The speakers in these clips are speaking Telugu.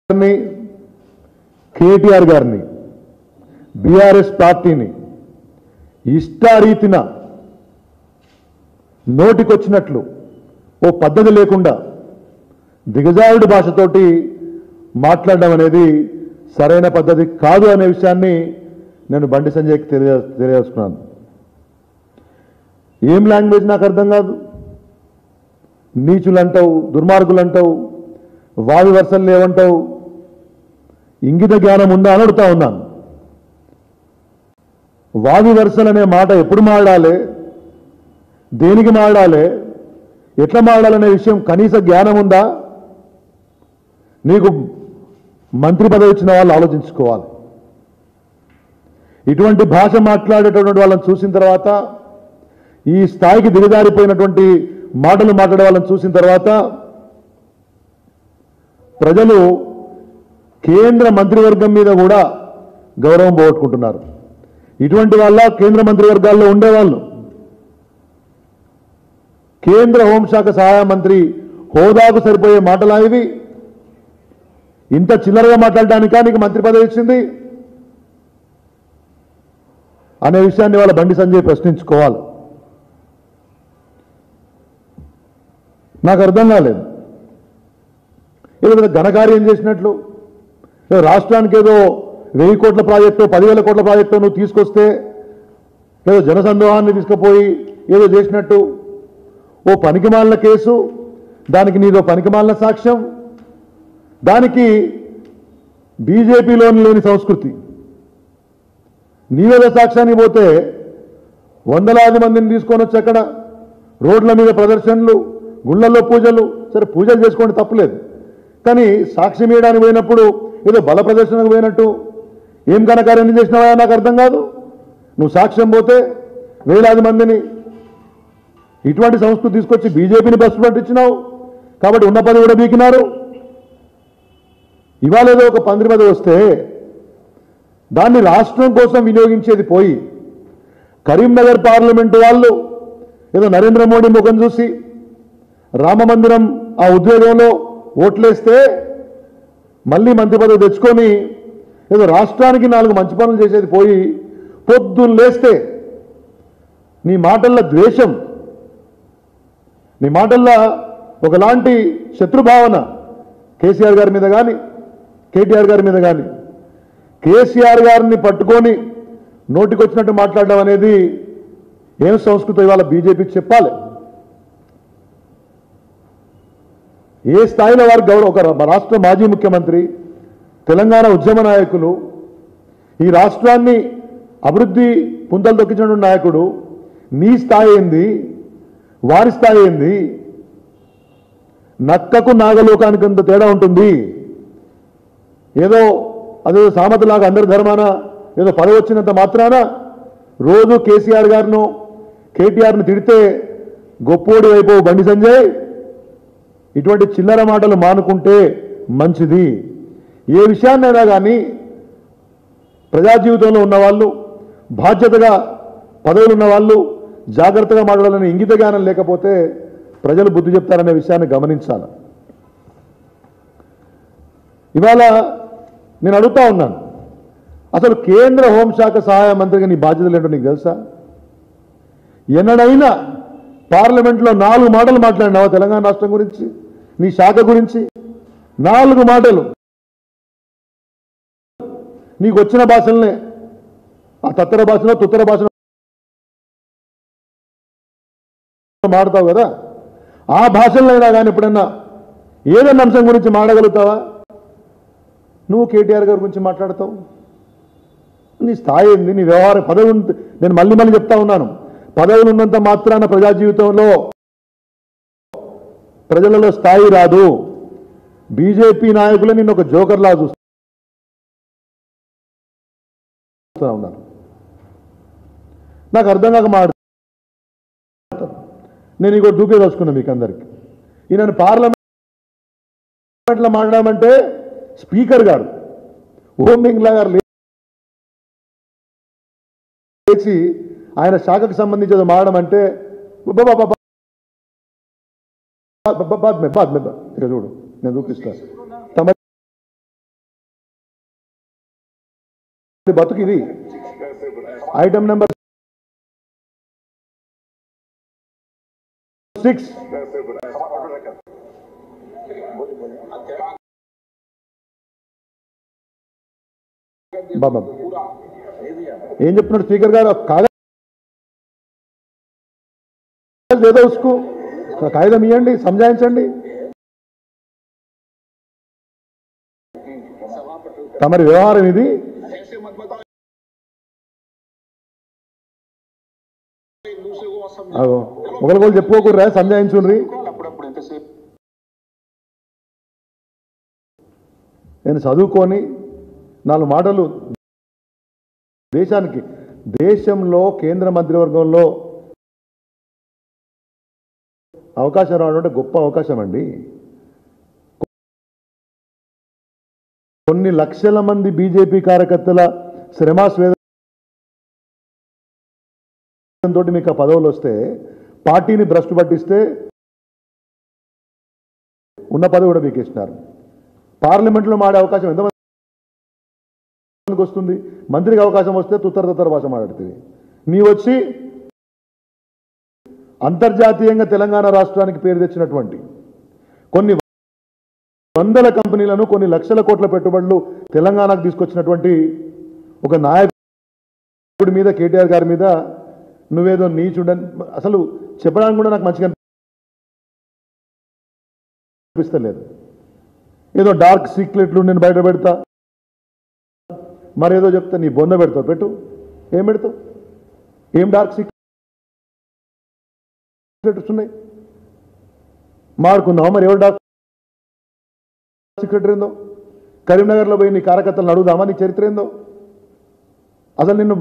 గారిని కేటీఆర్ గారిని బీఆర్ఎస్ పార్టీని ఇష్టారీతిన నోటికొచ్చినట్లు ఓ పద్ధతి లేకుండా దిగజారుడు భాషతోటి మాట్లాడడం అనేది సరైన పద్ధతి కాదు అనే విషయాన్ని నేను బండి సంజయ్కి తెలియజేస్తున్నాను. ఏం లాంగ్వేజ్ నాకు అర్థం కాదు. నీచులు అంటావు, దుర్మార్గులు అంటావు, వావి వరుసలు లేవంటావు. ఇంగిత జ్ఞానం ఉందా అని అడుగుతా ఉన్నాను. వావి వరుసలు అనే మాట ఎప్పుడు మాట్లాడాలి, దేనికి మాట్లాడాలి, ఎట్లా మాట్లాడాలనే విషయం కనీస జ్ఞానం ఉందా? నీకు మంత్రి పదవి ఇచ్చిన వాళ్ళు ఆలోచించుకోవాలి. ఇటువంటి భాష మాట్లాడేటటువంటి వాళ్ళని చూసిన తర్వాత, ఈ స్థాయికి దిగజారిపోయినటువంటి మాటలు మాట్లాడే వాళ్ళని చూసిన తర్వాత ప్రజలు కేంద్ర మంత్రివర్గం మీద కూడా గౌరవం పోగొట్టుకుంటున్నారు. ఇటువంటి వాళ్ళ కేంద్ర మంత్రివర్గాల్లో ఉండేవాళ్ళు. కేంద్ర హోంశాఖ సహాయ మంత్రి హోదాకు సరిపోయే మాటలా ఇవి? ఇంత చిల్లరగా మాట్లాడడానికా నీకు మంత్రి పదవి ఇచ్చింది అనే విషయాన్ని వాళ్ళ బండి సంజయ్ ప్రశ్నించుకోవాలి. నాకు అర్థం కాలేదు. ఏదో ఘనకార్యం చేసినట్లు, రాష్ట్రానికి ఏదో 1000 కోట్ల ప్రాజెక్టు 10,000 కోట్ల ప్రాజెక్టు నువ్వు తీసుకొస్తే ఏదో జనసందోహాన్ని తీసుకుపోయి ఏదో చేసినట్టు ఓ పనికిమాలిన కేసు, దానికి నీదో పనికిమాలిన సాక్ష్యం, దానికి బీజేపీలోని లేని సంస్కృతి. నీవేదో సాక్ష్యానికి పోతే వందలాది మందిని తీసుకొని వచ్చి అక్కడ రోడ్ల మీద ప్రదర్శనలు, గుళ్ళల్లో పూజలు. సరే, పూజలు చేసుకోండి, తప్పులేదు. కానీ సాక్ష్యం ఇవ్వడానికి పోయినప్పుడు ఏదో బల ప్రదర్శనకు పోయినట్టు ఏం ఘనకార్యం చేసినావా నాకు అర్థం కాదు. నువ్వు సాక్ష్యం పోతే వేలాది మందిని ఇటువంటి సంస్కృతి తీసుకొచ్చి బీజేపీని బస్సు పట్టించినావు కాబట్టి ఉన్న పదవి కూడా బీకినారు. ఇవాళ ఏదో ఒక మంత్రి పదవి వస్తే దాన్ని రాష్ట్రం కోసం వినియోగించేది పోయి కరీంనగర్ పార్లమెంటు వాళ్ళు ఏదో నరేంద్ర మోడీ ముఖం చూసి రామ మందిరం ఆ ఉద్యోగంలో ఓట్లేస్తే మళ్ళీ మంత్రి పదవి తెచ్చుకొని ఏదో రాష్ట్రానికి 4 మంచి పనులు చేసేది పోయి పొద్దున్న లేస్తే నీ మాటల్లో ద్వేషం, నీ మాటల్లో ఒకలాంటి శత్రుభావన కేసీఆర్ గారి మీద కానీ కేటీఆర్ గారి మీద కానీ. కేసీఆర్ గారిని పట్టుకొని నోటికొచ్చినట్టు మాట్లాడడం అనేది ఏం సంస్కృతి ఇవాళ బీజేపీకి చెప్పాలి. ఏ స్థాయిలో వారి గౌరవం, ఒక రాష్ట్ర మాజీ ముఖ్యమంత్రి, తెలంగాణ ఉద్యమ నాయకులు, ఈ రాష్ట్రాన్ని అభివృద్ధి పుంతలు తొక్కించినటువంటి నాయకుడు, నీ స్థాయి ఏంది, వారి స్థాయి ఏంది? నక్కకు నాగలోకానికి అంత తేడా ఉంటుంది. ఏదో అదే సామెతలాగా అందరి ధర్మాన ఏదో పదవి వచ్చినంత మాత్రాన రోజు కేసీఆర్ గారిను కేటీఆర్ను తిడితే గొప్పోడి వైపు బండి సంజయ్. ఇటువంటి చిల్లర మాటలు మానుకుంటే మంచిది. ఏ విషయాన్నైనా కానీ ప్రజా జీవితంలో ఉన్నవాళ్ళు, బాధ్యతగా పదవులు ఉన్నవాళ్ళు జాగ్రత్తగా మాట్లాడాలని ఇంగిత జ్ఞానం లేకపోతే ప్రజలు బుద్ధి చెప్తారనే విషయాన్ని గమనించాలి. ఇవాళ నేను అడుగుతా ఉన్నాను, అసలు కేంద్ర హోంశాఖ సహాయ మంత్రిగా నీ బాధ్యతలు ఏంటో నీకు తెలుసా? ఎన్నడైనా పార్లమెంట్లో 4 మాటలు మాట్లాడినావా తెలంగాణ రాష్ట్రం గురించి, నీ శాఖ గురించి? 4 మాటలు నీకు వచ్చిన భాషలనే, ఆ తత్తర భాషలో తుత్తర భాషలో మాడతావు కదా, ఆ భాషలైనా కానీ ఎప్పుడన్నా ఏదన్నా అంశం గురించి మాడగలుగుతావా? నువ్వు కేటీఆర్ గారి గురించి మాట్లాడతావు. నీ స్థాయి ఏంది, నీ వ్యవహారం, పదవి. నేను మళ్ళీ చెప్తా ఉన్నాను, పదవులు ఉన్నంత మాత్రాన ప్రజా జీవితంలో ప్రజలలో స్థాయి రాదు. బీజేపీ నాయకులు నిన్ను ఒక జోకర్లా చూస్తా ఉన్నాను. నాకు అర్థం కాక మాట్లాడతాను. నేను ఇంకో దూపేదలుచుకున్నా మీకు అందరికీ. ఈయన పార్లమెంట్లో మాట్లాడమంటే స్పీకర్ గారు ఓం బిర్లా గారు లేచి ఆయన శాఖకు సంబంధించి మాట్లాడడం అంటే చూడు నేను చూపిస్తాను. బతుకు ఇది. ఐటమ్ నెంబర్ 6 బాబా ఏం చెప్తున్నాడు స్పీకర్ గారు? కాగజ్ ఏదో ఉస్కు కాగితం ఇవ్వండి, సంజాయించండి. తమరి వ్యవహారం ఇది. ఒకరికొకరు చెప్పుకోకూడరా, సంజాయించుండ్రి. నేను చదువుకొని 4 మాటలు దేశానికి, దేశంలో కేంద్ర మంత్రివర్గంలో అవకాశం రావడం అంటే గొప్ప అవకాశం అండి. కొన్ని లక్షల మంది బీజేపీ కార్యకర్తల శ్రమాస్వేదంతో మీకు ఆ పదవులు వస్తే, పార్టీని భ్రష్టు పట్టిస్తే ఉన్న పదవి కూడా మీకు ఇస్తున్నారు. పార్లమెంట్లో మాడే అవకాశం ఎంతమందికి వస్తుంది? మంత్రికి అవకాశం వస్తే తుత్తర భాష మాట్లాడుతుంది. నీ వచ్చి అంతర్జాతీయంగా తెలంగాణ రాష్ట్రానికి పేరు తెచ్చినటువంటి కొన్ని వందల కంపెనీలను, కొన్ని లక్షల కోట్ల పెట్టుబడులు తెలంగాణకు తీసుకొచ్చినటువంటి ఒక నాయకుడి మీద, కేటీఆర్ గారి మీద నువ్వేదో నీచుండని అసలు చెప్పడానికి కూడా నాకు మంచిగా అనిపిస్తలేదు. ఏదో డార్క్ సీక్రెట్లు నేను బయట పెడతా, మరేదో చెప్తా, నీ బొంద పెడతావు. పెట్టు. ఏం పెడతావు? ఏం డార్క్ సీక్రెట్స్ ఉన్నాయి? మాడుకుందామా? మరి ఎవరు డార్క్ సీక్రెట్ ఏందో? కరీంనగర్లో పోయి నీ కార్యకర్తలను అడుగుదామా నీ చరిత్ర ఏందో? అసలు నిన్ను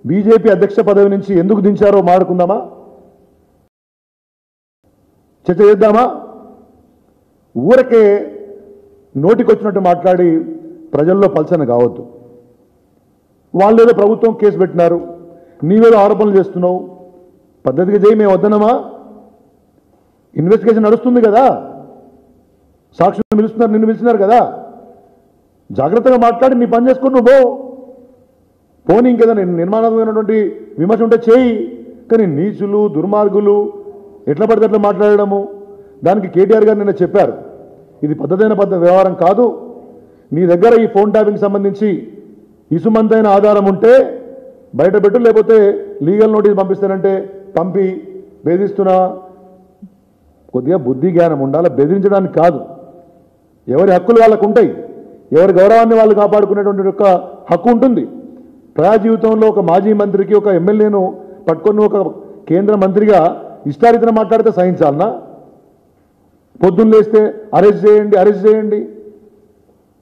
బీజేపీ అధ్యక్ష పదవి నుంచి ఎందుకు దించారో మాడుకుందామా? చర్చ చేద్దామా? ఊరకే నోటికొచ్చినట్టు మాట్లాడి ప్రజల్లో పల్సన కావద్దు. వాళ్ళు ఏదో ప్రభుత్వం కేసు పెట్టినారు, నీవేదో ఆరోపణలు చేస్తున్నావు. పద్ధతిగా చేయి, మేము వద్దనమా? ఇన్వెస్టిగేషన్ నడుస్తుంది కదా, సాక్షులు పిలుస్తున్నారు, నిన్ను పిలిచినారు కదా. జాగ్రత్తగా మాట్లాడి నీ పని చేసుకుని నువ్వు పోనీ. ఇంకేదా నిర్మాణమైనటువంటి విమర్శ ఉంటే చేయి, కానీ నీచులు, దుర్మార్గులు ఎట్లా పడితే అట్లా మాట్లాడడము, దానికి కేటీఆర్ గారు నిన్న చెప్పారు, ఇది పద్ధతైన వ్యవహారం కాదు. నీ దగ్గర ఈ ఫోన్ ట్యాపింగ్ సంబంధించి ఇసుమంతైన ఆధారం ఉంటే బయట పెట్టు, లేకపోతే లీగల్ నోటీస్ పంపిస్తానంటే పంపి బెదిరిస్తున్నా. కొద్దిగా బుద్ధి జ్ఞానం ఉండాలి, బెదిరించడానికి కాదు. ఎవరి హక్కులు వాళ్ళకు ఉంటాయి, ఎవరి గౌరవాన్ని వాళ్ళు కాపాడుకునేటువంటి ఒక హక్కు ఉంటుంది. ప్రజా జీవితంలో ఒక మాజీ మంత్రికి, ఒక ఎమ్మెల్యేను పట్టుకొని ఒక కేంద్ర మంత్రిగా ఇష్టారీతన మాట్లాడితే సహించాలనా? పొద్దున్న లేస్తే అరెస్ట్ చేయండి.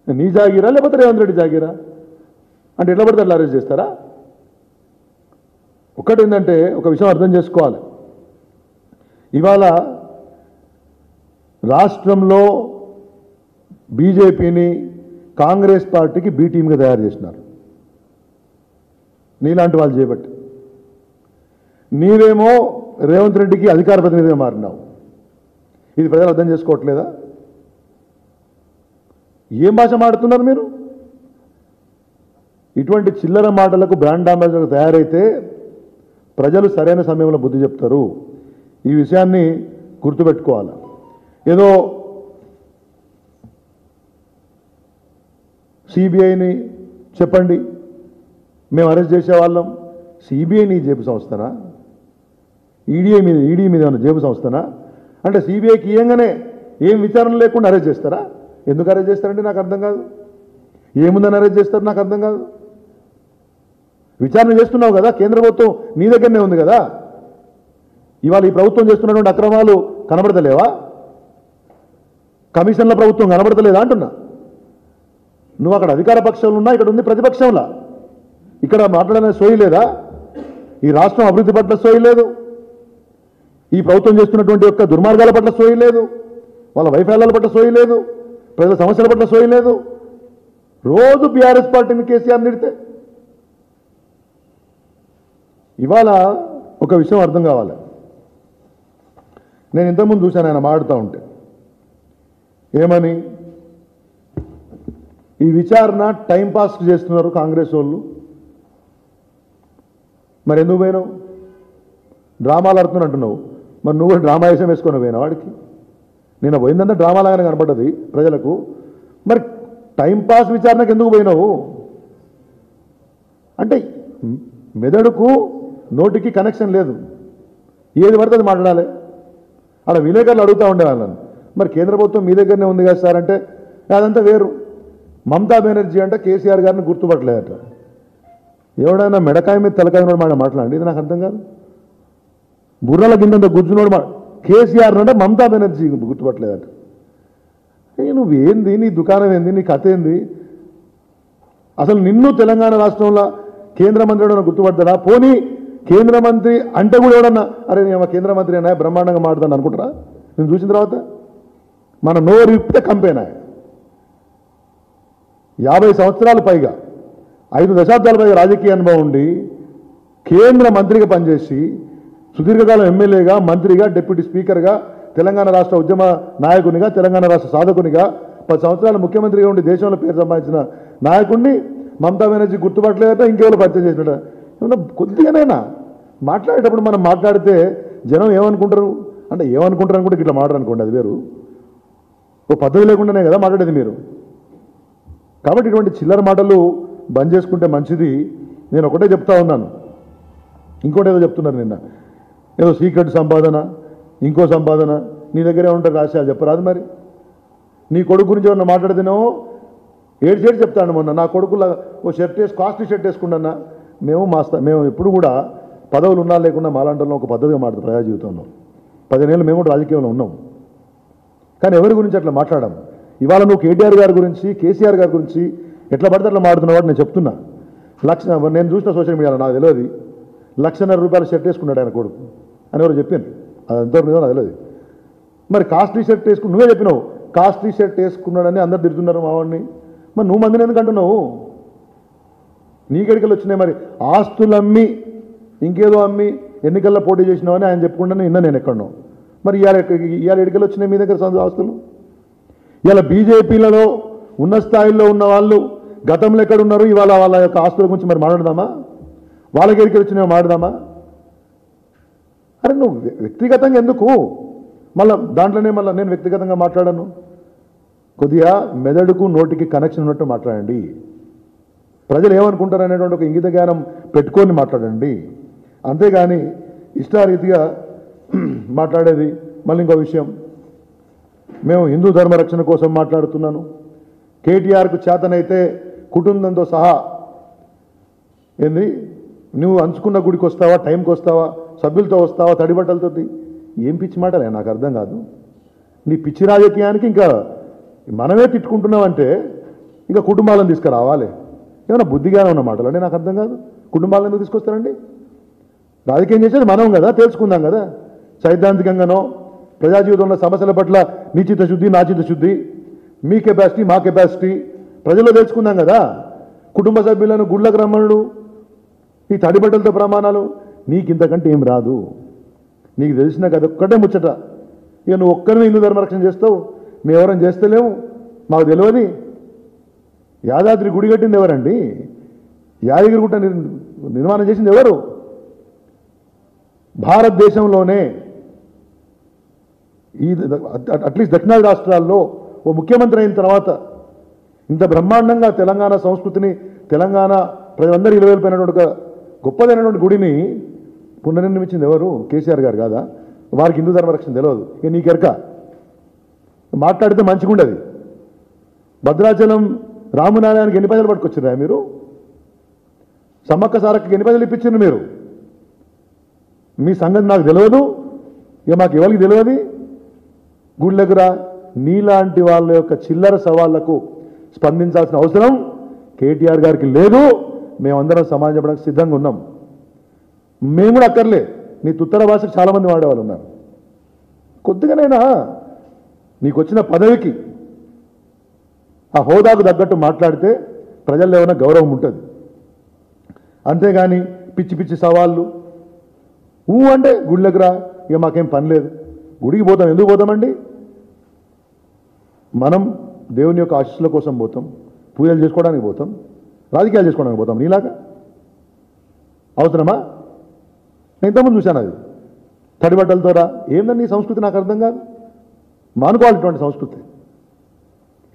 నీ జాగిరా లేకపోతే రేవంత్ రెడ్డి జాగిరా అంటే ఎట్లా పడితే అట్లా అరెస్ట్ చేస్తారా? ఒకటి ఏంటంటే, ఒక విషయం అర్థం చేసుకోవాలి. ఇవాళ రాష్ట్రంలో బీజేపీని కాంగ్రెస్ పార్టీకి బి టీమ్గా తయారు చేసినారు. నీలాంటి వాళ్ళు చేపట్టి నీవేమో రేవంత్ రెడ్డికి అధికార ప్రతినిధిగా మారినావు. ఇది ప్రజలు అర్థం చేసుకోవట్లేదా? ఏం భాష మాడుతున్నారు మీరు? ఇటువంటి చిల్లర మాటలకు బ్రాండ్ అంబాసిడర్ తయారైతే ప్రజలు సరైన సమయంలో బుద్ధి చెప్తారు. ఈ విషయాన్ని గుర్తుపెట్టుకోవాలి. ఏదో సిబిఐని చెప్పండి, మేము అరెస్ట్ చేసేవాళ్ళం. సిబిఐ నీ జేబు సంస్థనా? ఈడీ మీద ఏమన్నా జేబు సంస్థనా? అంటే సిబిఐకి ఇయ్యంగానే ఏం విచారణ లేకుండా అరెస్ట్ చేస్తారా? ఎందుకు అరెస్ట్ చేస్తారంటే నాకు అర్థం కాదు. ఏముందని అరెస్ట్ చేస్తారు నాకు అర్థం కాదు. విచారణ చేస్తున్నావు కదా, కేంద్ర ప్రభుత్వం నీ దగ్గరనే ఉంది కదా. ఇవాళ ఈ ప్రభుత్వం చేస్తున్నటువంటి అక్రమాలు కనబడతలేవా? కమిషన్ల ప్రభుత్వం కనబడతలేదా అంటున్నా. నువ్వు అక్కడ అధికార పక్షంలో ఉన్నా, ఇక్కడ ఉంది ప్రతిపక్షంలా. ఇక్కడ మాట్లాడనే సోయి లేదా? ఈ రాష్ట్రం అభివృద్ధి పట్ల సోయి లేదు, ఈ ప్రభుత్వం చేస్తున్నటువంటి యొక్క దుర్మార్గాల పట్ల సోయి లేదు, వాళ్ళ వైఫల్యాల పట్ల సోయి లేదు, ప్రజల సమస్యల పట్ల సోయి లేదు. రోజు బీఆర్ఎస్ పార్టీని కేసీఆర్ నిడితే ఇవాళ ఒక విషయం అర్థం కావాలి. నేను ఇంతకుముందు చూశాను ఆయన మాట్లాడుతూ ఉంటే ఏమని, ఈ విచారణ టైంపాస్ చేస్తున్నారు కాంగ్రెస్ వాళ్ళు, మరి ఎందుకు పోయినావు? డ్రామాలు ఆడుతున్నా అంటున్నావు, మరి నువ్వు డ్రామా వేసం వేసుకొని పోయినావు వాడికి. నేను పోయిందంటే డ్రామాలాగానే కనపడ్డది ప్రజలకు. మరి టైంపాస్ విచారణకు ఎందుకు పోయినావు? అంటే మెదడుకు నోటికి కనెక్షన్ లేదు, ఏది పడితే అది మాట్లాడాలి. అక్కడ విలేకరులు అడుగుతూ ఉండేవాళ్ళని, మరి కేంద్ర ప్రభుత్వం మీ దగ్గరనే ఉంది కదా సార్ అంటే అదంతా వేరు. మమతా బెనర్జీ అంటే కేసీఆర్ గారిని గుర్తుపట్టలేదట. ఎవడైనా మెడకాయ మీద తలకాయ మాట మాట్లాడండి, ఇది నాకు అర్థం కాదు. బుర్రల కింద గుర్జునోడు కేసీఆర్ అంటే మమతా బెనర్జీ గుర్తుపట్టలేదట. నువ్వేంది, నీ దుకాణం ఏంది, నీ కథ ఏంది? అసలు నిన్ను తెలంగాణ రాష్ట్రంలో కేంద్ర మంత్రి ఎవడన్నా గుర్తుపడతాడా? పోనీ కేంద్ర మంత్రి అంటే కూడా ఎవడన్నా అరే నేను కేంద్ర మంత్రి అయినా బ్రహ్మాండంగా మాట్లాడతాను అనుకుంటారా? నేను చూసిన తర్వాత మన నోరు ఇప్పుడే కంపేనా. 50 సంవత్సరాలు పైగా 5 దశాబ్దాల పైగా రాజకీయ అనుభవం ఉండి కేంద్ర మంత్రిగా పనిచేసి సుదీర్ఘకాలం ఎమ్మెల్యేగా, మంత్రిగా, డిప్యూటీ స్పీకర్గా, తెలంగాణ రాష్ట్ర ఉద్యమ నాయకునిగా, తెలంగాణ రాష్ట్ర సాధకునిగా 10 సంవత్సరాలు ముఖ్యమంత్రిగా ఉండి దేశంలో పేరు సంపాదించిన నాయకుడిని మమతా బెనర్జీ గుర్తుపట్టలేదట, ఇంకెవరు పరిచయం చేసినట్ట. ఏమన్నా కొద్దిగానైనా మాట్లాడేటప్పుడు మనం మాట్లాడితే జనం ఏమనుకుంటారు అంటే ఏమనుకుంటారు అనుకుంటే ఇట్లా మాట్లాడనుకోండి, అది వేరు. ఓ పద్ధతి లేకుండానే కదా మాట్లాడేది మీరు. కాబట్టి ఇటువంటి చిల్లర మాటలు బంద్ చేసుకుంటే మంచిది. నేను ఒకటే చెప్తా ఉన్నాను, ఇంకోటి ఏదో చెప్తున్నారు నిన్న, ఏదో సీక్రెట్ సంపాదన, ఇంకో సంపాదన నీ దగ్గరే ఉంటారు రాశాలు చెప్పరాదు. మరి నీ కొడుకు గురించి ఏమన్నా మాట్లాడితేనేమో ఏడు చెప్తాను. మొన్న నా కొడుకులా ఓ షర్ట్ వేసి కాస్ట్లీ షర్ట్ వేసుకున్నా. మేము ఎప్పుడు కూడా పదవులు ఉన్నా లేకుండా మాలాంటలో ఒక పద్ధతిగా మాట్లాడుతాం ప్రజా జీవితంలో. 15 ఏళ్ళు మేము కూడా రాజకీయంలో ఉన్నాం, కానీ ఎవరి గురించి అట్లా మాట్లాడాము. ఇవాళ నువ్వు కేటీఆర్ గారి గురించి, కేసీఆర్ గారి గురించి ఎట్లా పడితే అట్లా మాట్లాడుతున్నావు నేను చెప్తున్నా. నేను చూసిన సోషల్ మీడియాలో, నాకు తెలియదు, ₹1,50,000 షర్ట్ వేసుకున్నాడు ఆయన కొడుకు అని ఎవరు చెప్పాను. అది ఎంతవరకు నిజం నాకు తెలియదు. మరి కాస్ట్లీ షర్ట్ వేసుకుని నువ్వే చెప్పినావు, కాస్ట్లీ షర్ట్ వేసుకున్నాడని అందరు తిడుతున్నారు మా వాడిని. మరి నువ్వు మందిని ఎందుకు అంటున్నావు? నీకెడికలు వచ్చినాయి. మరి ఆస్తులు అమ్మి ఇంకేదో అమ్మి ఎన్నికల్లో పోటీ చేసినావని ఆయన చెప్పుకుంటానే నిన్న నేను ఎక్కడో. మరి ఇవాళ ఎడికలు వచ్చినాయి మీ దగ్గర ఆస్తులు? ఇవాళ బీజేపీలలో ఉన్న స్థాయిలో ఉన్న వాళ్ళు గతంలో ఎక్కడున్నారు, ఇవాళ వాళ్ళ యొక్క ఆస్తుల గురించి మరి మాట్లాడదామా? వాళ్ళకి ఎడికలు వచ్చినాయో మాట్లాడదామా? అరే నువ్వు వ్యక్తిగతంగా ఎందుకు మళ్ళీ దాంట్లోనే నేను వ్యక్తిగతంగా మాట్లాడాను. కొద్దిగా మెదడుకు నోటికి కనెక్షన్ ఉన్నట్టు మాట్లాడండి. ప్రజలు ఏమనుకుంటారు అనేటువంటి ఒక ఇంగిత జ్ఞానం పెట్టుకొని మాట్లాడండి. అంతేగాని ఇష్టారీతిగా మాట్లాడేది. మళ్ళీ ఇంకో విషయం, మేము హిందూ ధర్మ రక్షణ కోసం మాట్లాడుతున్నాను. కేటీఆర్కు చేతనైతే కుటుంబంతో సహా ఏంది నువ్వు అంచుకున్న గుడికి వస్తావా, టైంకి వస్తావా, సభ్యులతో వస్తావా, తడిబట్టలతోటి? ఏం పిచ్చి మాటలే నాకు అర్థం కాదు. నీ పిచ్చి రాజకీయానికి ఇంకా మనమే తిట్టుకుంటున్నామంటే ఇంకా కుటుంబాలను తీసుకురావాలి. ఏమైనా బుద్ధిగానే ఉన్న మాటలు అంటే నాకు అర్థం కాదు. కుటుంబాలను ఎందుకు తీసుకొస్తారండి? రాజకీయం చేసేది మనం కదా, తెలుసుకుందాం కదా. సైద్ధాంతికంగానో ప్రజా జీవితంలో సమస్యల పట్ల నీ చిత్తశుద్ధి, నా చిత్తశుద్ధి, మీ కెపాసిటీ, మా కెపాసిటీ ప్రజల్లో తెలుసుకుందాం కదా. కుటుంబ సభ్యులను గుళ్ళకు రమ్మనుడు, ఈ తడిబట్టలతో ప్రమాణాలు, నీకు ఇంతకంటే ఏం రాదు. నీకు తెలిసిన కదా ఒక్కటే ముచ్చట. ఇక నువ్వు ఒక్కరిని హిందూ ధర్మరక్షణ చేస్తావు, మేము ఎవరైనా చేస్తలేము, మాకు తెలియదు. యాదాద్రి గుడి కట్టింది ఎవరండి? యాదగిరి గుట్ట నిర్మాణం చేసింది ఎవరు? భారతదేశంలోనే ఈ అట్లీస్ట్ దక్షిణాది రాష్ట్రాల్లో ఓ ముఖ్యమంత్రి అయిన తర్వాత ఇంత బ్రహ్మాండంగా తెలంగాణ సంస్కృతిని, తెలంగాణ ప్రజలందరూ ఇలవేలిపోయినటువంటి ఒక గొప్పదైనటువంటి గుడిని పునర్నిర్మించింది ఎవరు? కేసీఆర్ గారు కాదా? వారికి హిందూ ధర్మరక్షణ తెలియదు. ఇక నీకెరక మాట్లాడితే మంచిగా ఉండదు. భద్రాచలం రామనారాయణకి ఎన్ని పైసలు పట్టుకొచ్చారా మీరు? సమ్మక్క సారక్కకి ఎన్ని పైసలు ఇప్పించారు మీరు? మీ సంగతి నాకు తెలియదు, ఇక మాకు ఎవరికి తెలియదు. గుళ్ళకు రా. నీలాంటి వాళ్ళ యొక్క చిల్లర సవాళ్లకు స్పందించాల్సిన అవసరం కేటీఆర్ గారికి లేదు. మేమందరం సమాజం చెప్పడానికి సిద్ధంగా ఉన్నాం. మేము కూడా అక్కర్లే, నీ తుత్తర భాషకు చాలామంది వాడేవాళ్ళు ఉన్నారు. కొద్దిగానైనా నీకు వచ్చిన పదవికి, ఆ హోదాకు తగ్గట్టు మాట్లాడితే ప్రజల్లో ఏమైనా గౌరవం ఉంటుంది. అంతేగాని పిచ్చి పిచ్చి సవాళ్ళు అంటే గుళ్ళకు రా, ఇక మాకేం పని లేదు. గుడికి పోతాం, ఎందుకు పోతామండి? మనం దేవుని యొక్క ఆశీస్సుల కోసం పోతాం, పూజలు చేసుకోవడానికి పోతాం, రాజకీయాలు చేసుకోవడానికి పోతాం. నీలాగా అవసరమా? నేను ఇంతకుముందు చూశాను అది తడిబట్టలతోరా. ఏందండి ఈ సంస్కృతి? నాకు అర్థం కాదు. మానుకోవాలి ఇటువంటి సంస్కృతి.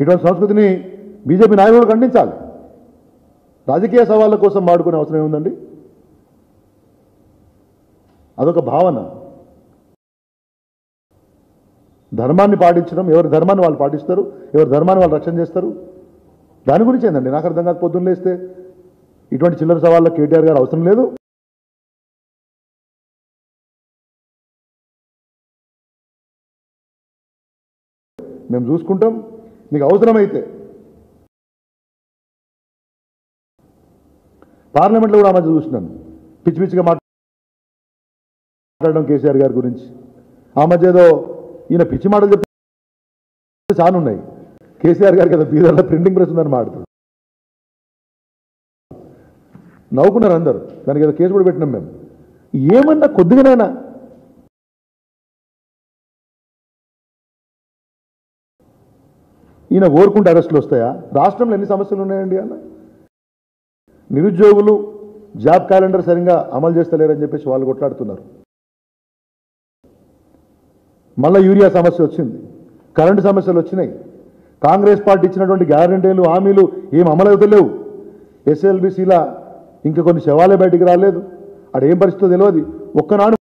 ఇటువంటి సంస్కృతిని బీజేపీ నాయకులు ఖండించాలి. రాజకీయ సవాళ్ళ కోసం వాడుకునే అవసరం ఏముందండి? అదొక భావన. ధర్మాన్ని పాటించడం, ఎవరి ధర్మాన్ని వాళ్ళు పాటిస్తారు, ఎవరి ధర్మాన్ని వాళ్ళు రక్షణ చేస్తారు. దాని గురించి ఏందండి నాకు అర్థం కాదు. పొద్దున్న లేస్తే ఇటువంటి చిల్లర సవాళ్ళ కేటీఆర్ గారు అవసరం లేదు. మేము చూసుకుంటాం. మీకు అవసరమైతే పార్లమెంట్లో కూడా ఆ మధ్య చూసినాను పిచ్చి పిచ్చిగా మాట్లాడడం కేసీఆర్ గారి గురించి. ఆ మధ్య ఏదో ఈయన పిచ్చి మాటలు చెప్తే చాలా ఉన్నాయి. కేసీఆర్ గారికి ఏదో బీదర్లో ప్రింటింగ్ ప్రెస్ ఉందని మాట్లాడుతాడు. నవ్వుకున్నారు అందరు. దానికి ఏదో కేసు కూడా పెట్టినాం మేము. ఏమన్నా కొద్దిగానైనా ఈయన కోరుకుంటే అరెస్టులు వస్తాయా? రాష్ట్రంలో ఎన్ని సమస్యలు ఉన్నాయండి అన్న. నిరుద్యోగులు జాబ్ క్యాలెండర్ సరిగ్గా అమలు చేస్తలేరని చెప్పేసి వాళ్ళు కొట్లాడుతున్నారు. మళ్ళీ యూరియా సమస్య వచ్చింది, కరెంటు సమస్యలు వచ్చినాయి. కాంగ్రెస్ పార్టీ ఇచ్చినటువంటి గ్యారంటీలు హామీలు ఏం అమలు అవుతలేవు. ఎస్ఎల్బీసీలా ఇంకా కొన్ని శవాలే బయటికి రాలేదు. అక్కడ ఏం పరిస్థితో తెలియదు. ఒక్కనాడు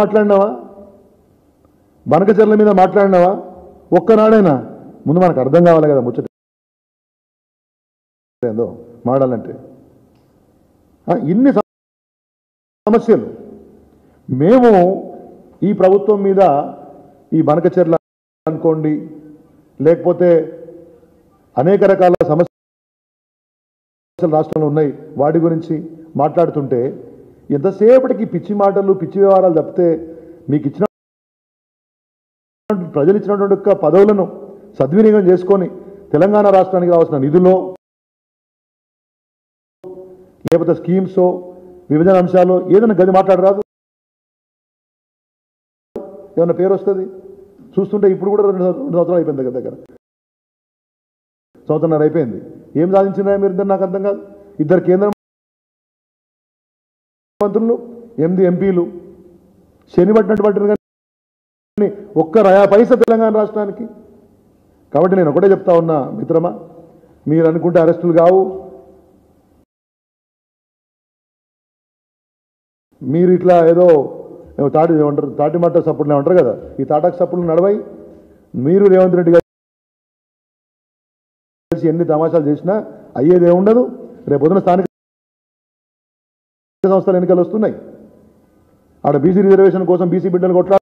మాట్లాడినావా? బనకచెర్ల మీద మాట్లాడినావా? ఒక్కనాడైనా? ముందు మనకు అర్థం కావాలి కదా ముచ్చట ఏందో మాడాలంటే. ఇన్ని సమస్యలు మేము ఈ ప్రభుత్వం మీద, ఈ బనకచెర్ల అనుకోండి, లేకపోతే అనేక రకాల సమస్యలు రాష్ట్రంలో ఉన్నాయి, వాటి గురించి మాట్లాడుతుంటే ఎంతసేపటికి పిచ్చి మాటలు, పిచ్చి వ్యవహారాలు తప్పితే మీకు ఇచ్చిన ప్రజలు ఇచ్చినటువంటి పదవులను సద్వినియోగం చేసుకొని తెలంగాణ రాష్ట్రానికి రావాల్సిన నిధులో, లేకపోతే స్కీమ్సో, విభజన అంశాలు ఏదైనా గది మాట్లాడరాదు. ఏమన్నా పేరు వస్తుంది. చూస్తుంటే ఇప్పుడు కూడా 2 సంవత్సరాలు అయిపోయింది దగ్గర దగ్గర. సంవత్సరంన్నర అయిపోయింది. ఏం సాధించినాయో మీరు ఇద్దరు? నాకు అర్థం కాదు. 2 కేంద్ర మంత్రులు, 8 ఎంపీలు శని పట్టినట్టు కానీ ఒక్క పైసా తెలంగాణ రాష్ట్రానికి. కాబట్టి నేను ఒకటే చెప్తా ఉన్నా మిత్రమా, మీరు అనుకుంటే అరెస్టులు కావు. మీరు ఇట్లా ఏదో ఏమంటారు తాటిమట్ట సప్పుడులు ఏమంటారు కదా, ఈ తాటాకు సప్పుడులు నడవాయి. మీరు రేవంత్ రెడ్డి గారు ఎన్ని తమాషాలు చేసినా అయ్యేది ఏముండదు. రేపు పొద్దున స్థానిక సంస్థల ఎన్నికలు వస్తున్నాయి. ఆడ బీసీ రిజర్వేషన్ కోసం బీసీ బిడ్డలు కొట్లా